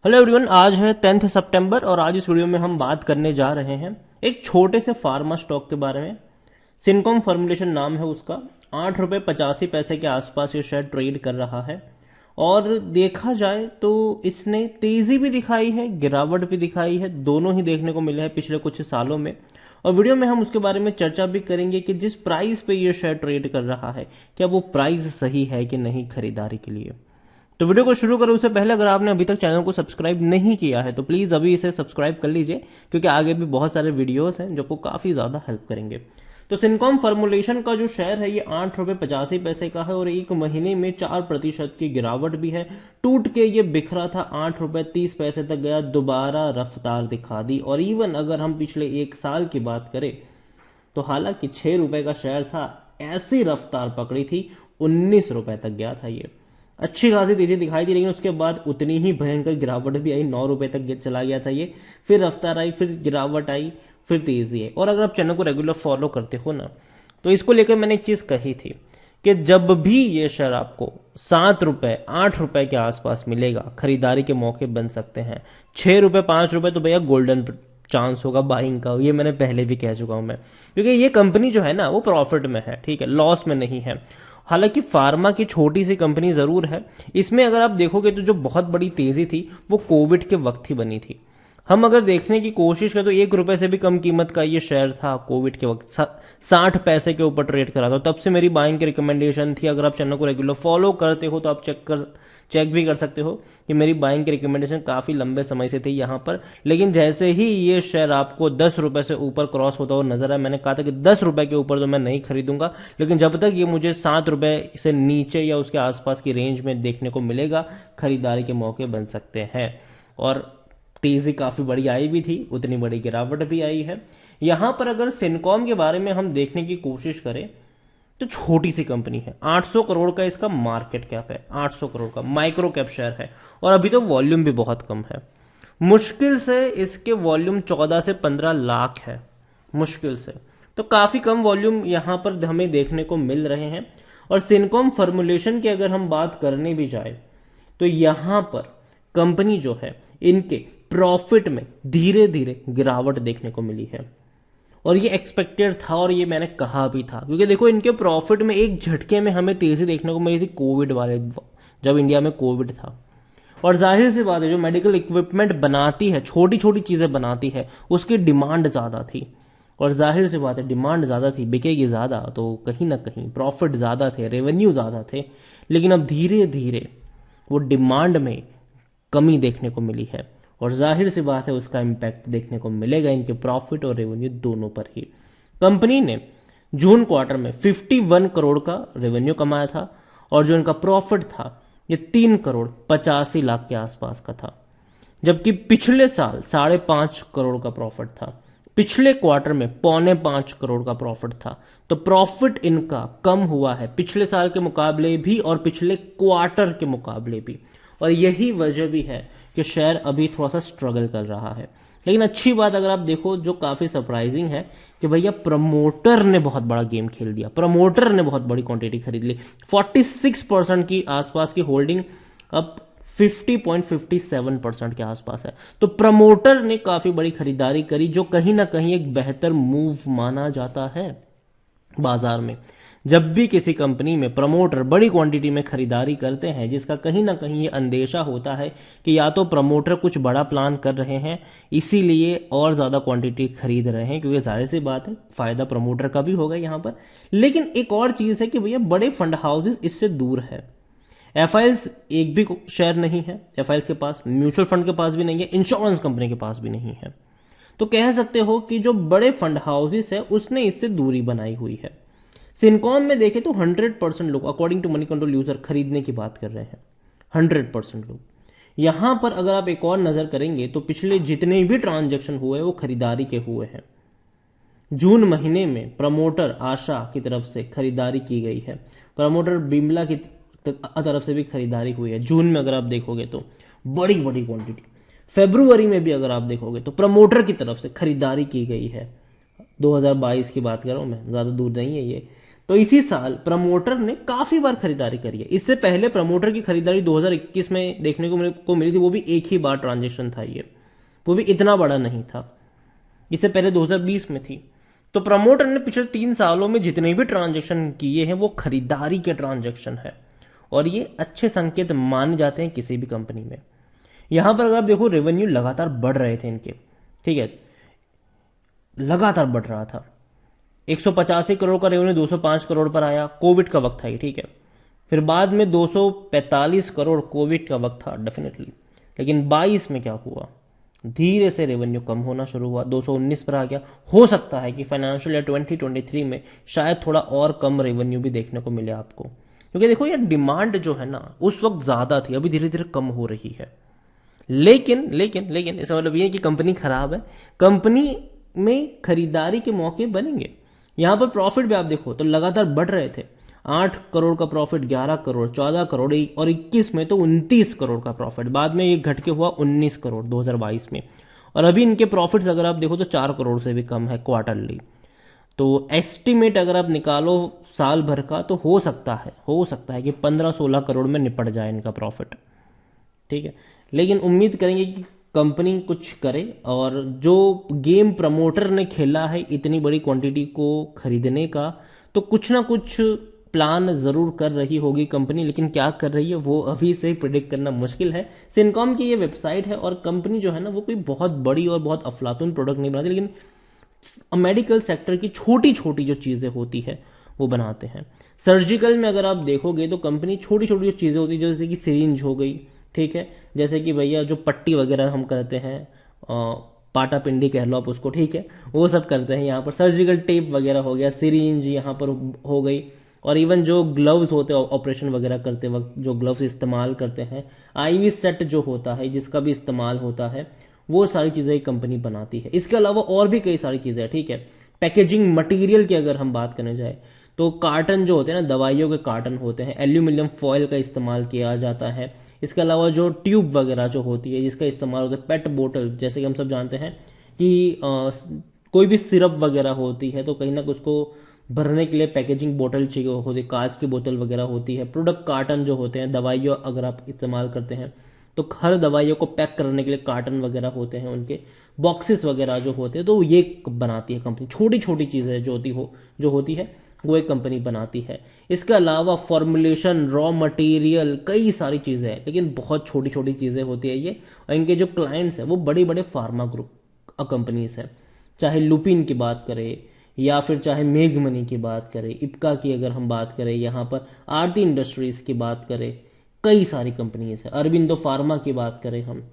Hello everyone, आज है 10 सितंबर और आज इस वीडियो में हम बात करने जा रहे हैं एक छोटे से फार्मा स्टॉक के बारे में। सिनकॉम फॉर्मुलेशन नाम है उसका। 8 रुपये 85 पैसे के आसपास ये शेयर ट्रेड कर रहा है और देखा जाए तो इसने तेजी भी दिखाई है, गिरावट भी दिखाई है, दोनों ही देखने को मिले हैं पिछले कुछ सालों में। और वीडियो में हम उसके बारे में चर्चा भी करेंगे कि जिस प्राइस पे ये शेयर ट्रेड कर रहा है क्या वो प्राइस सही है कि नहीं खरीदारी के लिए। तो वीडियो को शुरू करो उससे पहले अगर आपने अभी तक चैनल को सब्सक्राइब नहीं किया है तो प्लीज़ अभी इसे सब्सक्राइब कर लीजिए, क्योंकि आगे भी बहुत सारे वीडियोस हैं जो आपको काफ़ी ज़्यादा हेल्प करेंगे। तो सिनकॉम फॉर्मुलेशन का जो शेयर है ये 8 रुपये 85 पैसे का है और एक महीने में 4% की गिरावट भी है। टूट के ये बिखरा था, 8 रुपये 30 पैसे तक गया, दोबारा रफ्तार दिखा दी। और इवन अगर हम पिछले एक साल की बात करें तो हालांकि 6 रुपए का शेयर था, ऐसी रफ्तार पकड़ी थी, 19 रुपए तक गया था ये। अच्छी खासी तेजी दिखाई दी, लेकिन उसके बाद उतनी ही भयंकर गिरावट भी आई, 9 रुपए तक चला गया था ये। फिर रफ्तार आई, फिर गिरावट आई, फिर तेजी आई। और अगर आप चैनल को रेगुलर फॉलो करते हो ना तो इसको लेकर मैंने एक चीज कही थी कि जब भी ये शेयर आपको 7 रुपए 8 रुपए के आसपास मिलेगा खरीदारी के मौके बन सकते हैं। 6 रुपए 5 रुपए तो भैया गोल्डन चांस होगा बाइंग का, ये मैंने पहले भी कह चुका हूं मैं। क्योंकि ये कंपनी जो है ना वो प्रॉफिट में है, ठीक है, लॉस में नहीं है। हालांकि फार्मा की छोटी सी कंपनी जरूर है। इसमें अगर आप देखोगे तो जो बहुत बड़ी तेजी थी वो कोविड के वक्त ही बनी थी। हम अगर देखने की कोशिश करें तो 1 रुपए से भी कम कीमत का ये शेयर था कोविड के वक्त, 60 पैसे के ऊपर ट्रेड करा था। तब से मेरी बाइंग की रिकमेंडेशन थी। अगर आप चैनल को रेगुलर फॉलो करते हो तो आप चेक भी कर सकते हो कि मेरी बाइंग की रिकमेंडेशन काफी लंबे समय से थी यहाँ पर। लेकिन जैसे ही ये शेयर आपको 10 रुपए से ऊपर क्रॉस होता हुआ नजर आया, मैंने कहा था कि 10 रुपए के ऊपर तो मैं नहीं खरीदूंगा, लेकिन जब तक ये मुझे 7 रुपए से नीचे या उसके आसपास की रेंज में देखने को मिलेगा खरीदारी के मौके बन सकते हैं। और तेजी काफी बड़ी आई भी थी, उतनी बड़ी गिरावट भी आई है। यहां पर अगर सिनकॉम के बारे में हम देखने की कोशिश करें तो छोटी सी कंपनी है, 800 करोड़ का इसका मार्केट कैप है, 800 करोड़ का माइक्रो कैप शेयर है। और अभी तो वॉल्यूम भी बहुत कम है, मुश्किल से इसके वॉल्यूम 14 से 15 लाख है, मुश्किल से। तो काफी कम वॉल्यूम यहां पर हमें देखने को मिल रहे हैं। और सिनकॉम फॉर्मुलेशन की अगर हम बात करने भी जाए तो यहां पर कंपनी जो है इनके प्रॉफिट में धीरे धीरे गिरावट देखने को मिली है। और ये एक्सपेक्टेड था और ये मैंने कहा भी था, क्योंकि देखो इनके प्रॉफिट में एक झटके में हमें तेजी देखने को मिली थी कोविड वाले, जब इंडिया में कोविड था। और जाहिर सी बात है जो मेडिकल इक्विपमेंट बनाती है, छोटी छोटी चीजें बनाती है, उसकी डिमांड ज्यादा थी। और जाहिर सी बात है डिमांड ज्यादा थी, बिकेगी ज्यादा, तो कहीं ना कहीं प्रॉफिट ज्यादा थे, रेवेन्यू ज्यादा थे। लेकिन अब धीरे धीरे वो डिमांड में कमी देखने को मिली है और जाहिर सी बात है उसका इम्पैक्ट देखने को मिलेगा इनके प्रॉफिट और रेवेन्यू दोनों पर ही। कंपनी ने जून क्वार्टर में 51 करोड़ का रेवेन्यू कमाया था और जो इनका प्रॉफिट था ये 3 करोड़ 85 लाख के आसपास का था, जबकि पिछले साल 5.5 करोड़ का प्रॉफिट था। पिछले क्वार्टर में 4.25 करोड़ का प्रॉफिट था। तो प्रॉफिट इनका कम हुआ है पिछले साल के मुकाबले भी और पिछले क्वार्टर के मुकाबले भी। और यही वजह भी है कि शेयर अभी थोड़ा सा स्ट्रगल कर रहा है। लेकिन अच्छी बात अगर आप देखो जो काफी सरप्राइजिंग है कि भैया प्रमोटर ने बहुत बड़ा गेम खेल दिया, प्रमोटर ने बहुत बड़ी क्वांटिटी खरीद ली। 46% की आसपास की होल्डिंग अब 50.57% के आसपास है। तो प्रमोटर ने काफी बड़ी खरीदारी करी, जो कहीं ना कहीं एक बेहतर मूव माना जाता है बाजार में। जब भी किसी कंपनी में प्रमोटर बड़ी क्वांटिटी में खरीदारी करते हैं, जिसका कहीं ना कहीं ये अंदेशा होता है कि या तो प्रमोटर कुछ बड़ा प्लान कर रहे हैं इसीलिए और ज्यादा क्वांटिटी खरीद रहे हैं, क्योंकि जाहिर सी बात है फायदा प्रमोटर का भी होगा यहां पर। लेकिन एक और चीज है कि भैया बड़े फंड हाउसेस इससे दूर है। एफआईएल्स एक भी शेयर नहीं है एफआईएल्स के पास, म्यूचुअल फंड के पास भी नहीं है, इंश्योरेंस कंपनी के पास भी नहीं है। तो कह सकते हो कि जो बड़े फंड हाउसेस है उसने इससे दूरी बनाई हुई है। सिनकॉम में देखें तो 100% लोग according to Moneycontrol user खरीदने की बात कर रहे हैं, 100% लोग। यहां पर अगर आप एक और नजर करेंगे तो पिछले जितने भी ट्रांजैक्शन हुए वो खरीदारी के हुए हैं। जून महीने में प्रमोटर आशा की तरफ से खरीदारी की गई है, प्रमोटर बिमला की तरफ से भी खरीदारी हुई है। जून में अगर आप देखोगे तो बड़ी बड़ी क्वांटिटी। फरवरी में भी अगर आप देखोगे तो प्रमोटर की तरफ से खरीदारी की गई है। 2022 की बात कर रहा हूं मैं, ज्यादा दूर नहीं है ये। तो इसी साल प्रमोटर ने काफी बार खरीदारी करी है। इससे पहले प्रमोटर की खरीदारी 2021 में देखने को मिली थी, वो भी एक ही बार ट्रांजेक्शन था ये, वो भी इतना बड़ा नहीं था। इससे पहले 2020 में थी। तो प्रमोटर ने पिछले 3 सालों में जितने भी ट्रांजेक्शन किए हैं वो खरीदारी के ट्रांजेक्शन है, और ये अच्छे संकेत माने जाते हैं किसी भी कंपनी में। यहां पर अगर आप देखो रेवेन्यू लगातार बढ़ रहे थे इनके, ठीक है, लगातार बढ़ रहा था। 185 करोड़ का रेवेन्यू 205 करोड़ पर आया, कोविड का वक्त था ये, ठीक है। फिर बाद में 245 करोड़ कोविड का वक्त था डेफिनेटली, लेकिन 22 में क्या हुआ, धीरे से रेवेन्यू कम होना शुरू हुआ, 219 पर आ गया। हो सकता है कि फाइनेंशियल ईयर 2023 में शायद थोड़ा और कम रेवेन्यू भी देखने को मिले आपको, क्योंकि देखो यार डिमांड जो है ना उस वक्त ज्यादा थी, अभी धीरे धीरे कम हो रही है। लेकिन लेकिन लेकिन इसका मतलब ये है कि कंपनी खराब है, कंपनी में खरीदारी के मौके बनेंगे। यहां पर प्रॉफिट भी आप देखो तो लगातार बढ़ रहे थे, 8 करोड़ का प्रॉफिट, 11 करोड़, 14 करोड़ और 21 में तो 29 करोड़ का प्रॉफिट। बाद में ये घट के हुआ 19 करोड़ 2022 में, और अभी इनके प्रॉफिट्स अगर आप देखो तो 4 करोड़ से भी कम है क्वार्टरली। तो एस्टिमेट अगर आप निकालो साल भर का तो हो सकता है कि 15-16 करोड़ में निपट जाए इनका प्रॉफिट, ठीक है। लेकिन उम्मीद करेंगे कि कंपनी कुछ करे, और जो गेम प्रमोटर ने खेला है इतनी बड़ी क्वांटिटी को खरीदने का, तो कुछ ना कुछ प्लान जरूर कर रही होगी कंपनी, लेकिन क्या कर रही है वो अभी से प्रिडिक्ट करना मुश्किल है। सिनकॉम की ये वेबसाइट है, और कंपनी जो है ना वो कोई बहुत बड़ी और बहुत अफलातून प्रोडक्ट नहीं बनाती, लेकिन मेडिकल सेक्टर की छोटी छोटी जो चीजें होती है वो बनाते हैं। सर्जिकल में अगर आप देखोगे तो कंपनी छोटी छोटी जो चीजें होती है, जैसे कि सिरिंज हो गई, ठीक है, जैसे कि भैया जो पट्टी वगैरह हम करते हैं, पाटा पिंडी कह लो आप उसको, ठीक है, वो सब करते हैं यहाँ पर। सर्जिकल टेप वगैरह हो गया, सिरिंज यहाँ पर हो गई, और इवन जो ग्लव्स होते हैं ऑपरेशन वगैरह करते वक्त जो ग्लव्स इस्तेमाल करते हैं, आईवी सेट जो होता है जिसका भी इस्तेमाल होता है, वो सारी चीजें कंपनी बनाती है। इसके अलावा और भी कई सारी चीजें हैं, ठीक है। पैकेजिंग मटेरियल की अगर हम बात करने जाए तो कार्टन जो होते हैं ना, दवाइयों के कार्टन होते हैं, एल्यूमिनियम फॉयल का इस्तेमाल किया जाता है। इसके अलावा जो ट्यूब वगैरह जो होती है जिसका इस्तेमाल होता है, पेट बोतल, जैसे कि हम सब जानते हैं कि कोई भी सिरप वगैरह होती है तो कहीं ना उसको भरने के लिए पैकेजिंग बोतल चाहिए होती है, कांच की बोतल वगैरह होती है। प्रोडक्ट कार्टन जो होते हैं, दवाइयों अगर आप इस्तेमाल करते हैं तो हर दवाइयों को पैक करने के लिए कार्टन वगैरह होते हैं, उनके बॉक्सेस वगैरह जो होते हैं, तो ये बनाती है कंपनी। छोटी छोटी चीजें जो होती है वो एक कंपनी बनाती है। इसके अलावा फॉर्मुलेशन, रॉ मटेरियल, कई सारी चीजें हैं, लेकिन बहुत छोटी छोटी चीजें होती है ये। और इनके जो क्लाइंट्स हैं वो बड़े बड़े फार्मा ग्रुप कंपनीज हैं, चाहे लुपिन की बात करें या फिर चाहे मेघमनी की बात करें, इप्का की अगर हम बात करें, यहाँ पर आरती इंडस्ट्रीज की बात करें, कई सारी कंपनीज है, अरबिंदो फार्मा की बात करें हम,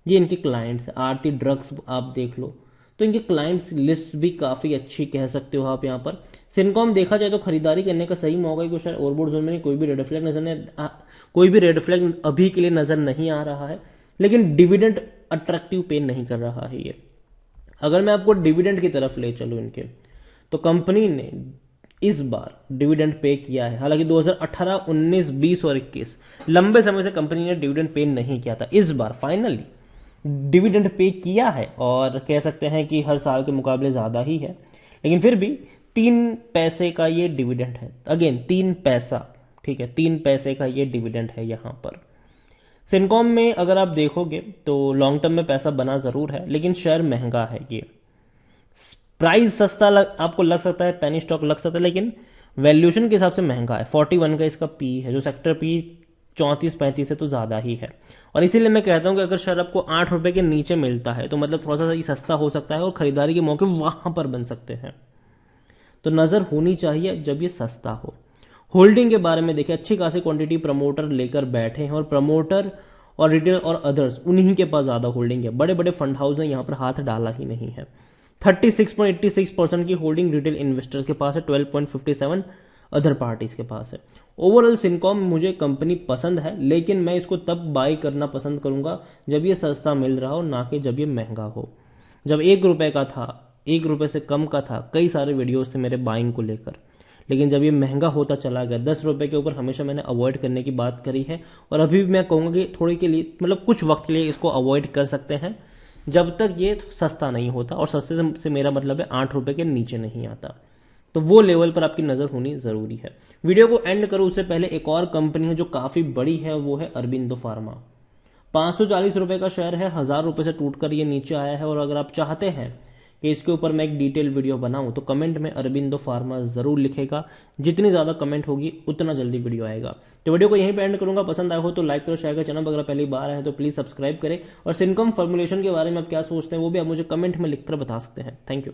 ये इनके क्लाइंट्स है। आरती ड्रग्स आप देख लो, तो इनके क्लाइंट्स लिस्ट भी काफी अच्छी कह सकते हो आप। यहाँ पर सिनकॉम देखा जाए तो खरीदारी करने का सही मौका है, क्योंकि शायद ओवरबोर्ड जोन में कोई भी रेड फ्लैग अभी के लिए नजर नहीं आ रहा है, लेकिन डिविडेंड अट्रैक्टिव पे नहीं कर रहा है ये। अगर मैं आपको डिविडेंड की तरफ ले चलूं इनके, तो कंपनी ने इस बार डिविडेंड पे किया है। हालांकि 2018, 19, 20 और 21 लंबे समय से कंपनी ने डिविडेंड पे नहीं किया था, इस बार फाइनली डिविडेंड पे किया है, और कह सकते हैं कि हर साल के मुकाबले ज्यादा ही है, लेकिन फिर भी 3 पैसे का ये डिविडेंड है। अगेन 3 पैसा, ठीक है, 3 पैसे का ये डिविडेंड है यहाँ पर। सिनकॉम में अगर आप देखोगे तो लॉन्ग टर्म में पैसा बना जरूर है, लेकिन शेयर महंगा है ये। प्राइस सस्ता आपको लग सकता है, पेनी स्टॉक लग सकता है, लेकिन वैल्यूएशन के हिसाब से महंगा है। 41 का इसका पी है, जो सेक्टर पी 34-35 से तो ज्यादा ही है। और इसीलिए मैं कहता हूं कि अगर शेयर आपको 8 रुपए के नीचे मिलता है तो मतलब थोड़ा सा ये सस्ता हो सकता है, और खरीदारी के मौके वहां पर बन सकते हैं। तो नजर होनी चाहिए जब ये सस्ता हो। होल्डिंग के बारे में देखें, अच्छी खासी क्वांटिटी प्रमोटर लेकर बैठे हैं, और प्रमोटर और रिटेल और अदर्स उन्हीं के पास ज्यादा होल्डिंग है। बड़े बड़े फंड हाउस ने यहां पर हाथ डाला ही नहीं है। 36.86% की होल्डिंग रिटेल इन्वेस्टर्स के पास है, 12.57 अदर पार्टीज के पास है। ओवरऑल सिनकॉम मुझे कंपनी पसंद है, लेकिन मैं इसको तब बाई करना पसंद करूंगा जब ये सस्ता मिल रहा हो, ना कि जब ये महंगा हो। जब 1 रुपए का था, 1 रुपए से कम का था, कई सारे वीडियोस थे मेरे बाइंग को लेकर, लेकिन जब ये महंगा होता चला गया, 10 रुपए के ऊपर हमेशा मैंने अवॉइड करने की बात करी है, और अभी भी मैं कहूंगा कि थोड़ी के लिए, मतलब कुछ वक्त के लिए इसको अवॉइड कर सकते हैं, जब तक ये सस्ता नहीं होता। और सस्ते से मेरा मतलब है 8 रुपए के नीचे नहीं आता। तो वो लेवल पर आपकी नज़र होनी ज़रूरी है। वीडियो को एंड करो उससे पहले एक और कंपनी है जो काफ़ी बड़ी है, वो है अरबिंदो फार्मा। 540 रुपये का शेयर है, 1000 रुपये से टूटकर ये नीचे आया है। और अगर आप चाहते हैं कि इसके ऊपर मैं एक डिटेल वीडियो बनाऊं तो कमेंट में अरबिंदो फार्मा ज़रूर लिखेगा। जितनी ज़्यादा कमेंट होगी उतना जल्दी वीडियो आएगा। तो वीडियो को यहीं पे एंड करूंगा। पसंद आया हो तो लाइक करो, शेयर करो। चैनल पर अगर पहली बार आए तो प्लीज़ सब्सक्राइब करें। और सिनकॉम फॉर्मुलेशन के बारे में आप क्या सोचते हैं वो भी आप मुझे कमेंट में लिखकर बता सकते हैं। Thank you.